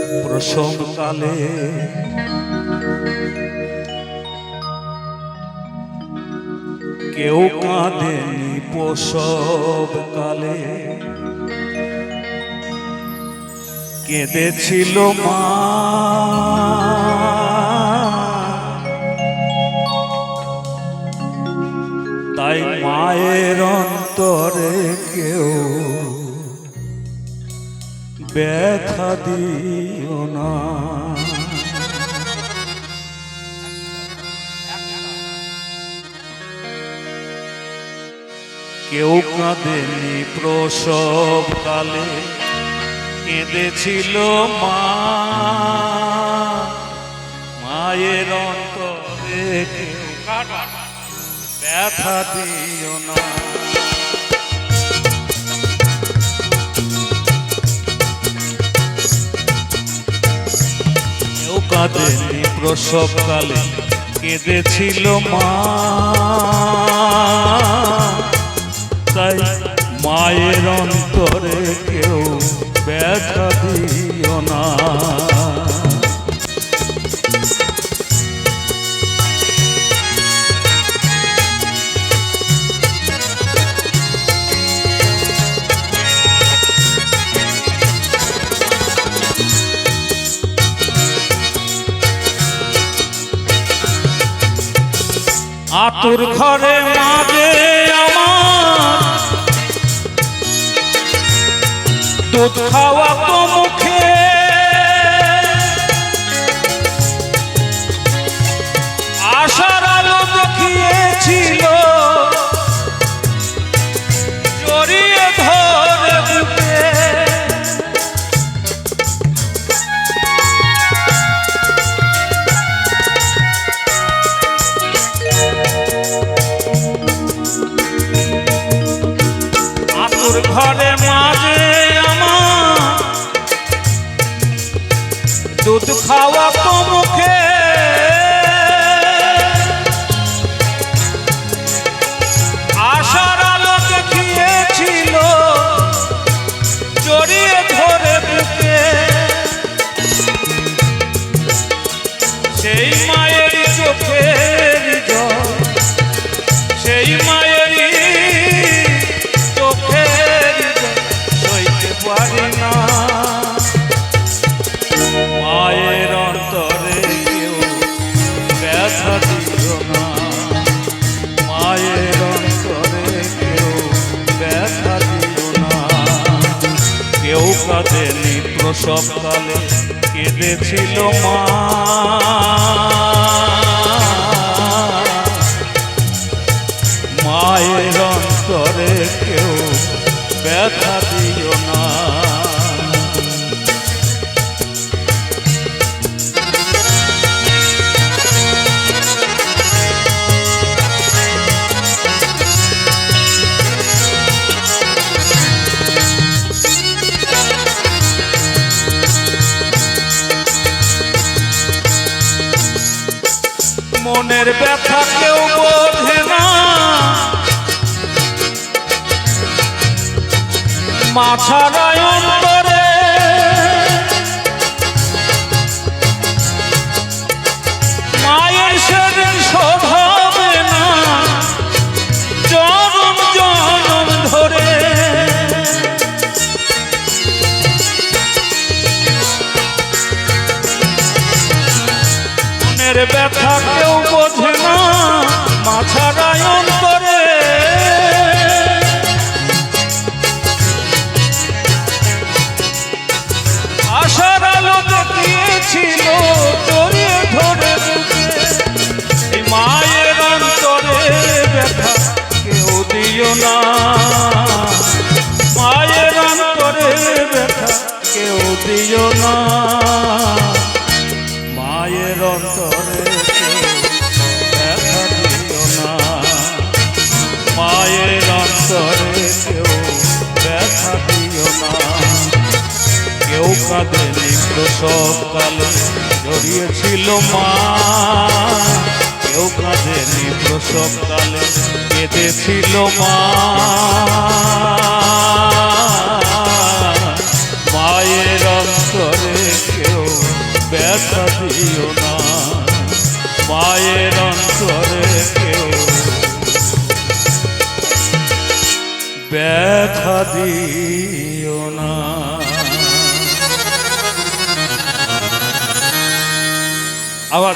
প্রসবকালে কেউ কাঁদেনি প্রসবকালে, কেঁদেছিল মা। তাই মায়ের অন্তরে কেউ ব্যথা দিও না। কেউ কাঁদেনি প্রসবকালে, কেঁদেছিল মা। মায়ের অন্তরে কেউ ব্যথা দিও না। কেউ কাঁদেনি প্রসবকালে, কেঁদেছিল মা। তাই মায়ের অন্তরে কেউ ব্যথা দিও না। আতুর ঘরে মাঝে আমার দুধ খাওয়া তো মুখে, আশার আলো দেখিয়েছিল জড়িয়ে ধরে বুকে। ঘরে মাঝে আমার দুধ খাওয়া তো মুখে, আশার আলো দেখিয়েছিল জড়িয়ে ধরে বুকে। সেই মায়ের চোখের জল, সেই মায়ের পারি না। মায়ের অন্তরে কেউ ব্যথা দিও না। মায়ের অন্তরে কেউ ব্যথা দিও না। কেউ কাঁদেনি প্রসবকালে, কেঁদেছিল মা। মায়ের অন্তরে কেউ ব্যথা দিও না। মনের ব্যথা কেউ বোঝে না, মা ছাড়াই অন্তরে মায়ের সেদিন শোধ হবে না জনম জনম ধরে। মনের ব্যথা কেউ বোঝে না, মা ছাড়াই অন্তরে আশার আলো দেখিয়েছিল জড়িয়ে ধরে বুকে। এই মায়ের অন্তরে ব্যথা কেউ দিও না। মায়ের অন্তরে ব্যথা কেউ দিও না। মায়ের অন্তরে কেউ ব্যথা দিও না। মায়ের অন্তরে কেউ ব্যথা দিও না। কেউ কাঁদেনি প্রসবকালে, জড়িয়েছিল মা। কেউ কাঁদেনি প্রসবকালে, কেঁদেছিল মা। মায়ের অন্তরে কেউ ব্যথা দিও না, মায়ের অন্তরে কেউ ব্যথা দিও না। আবার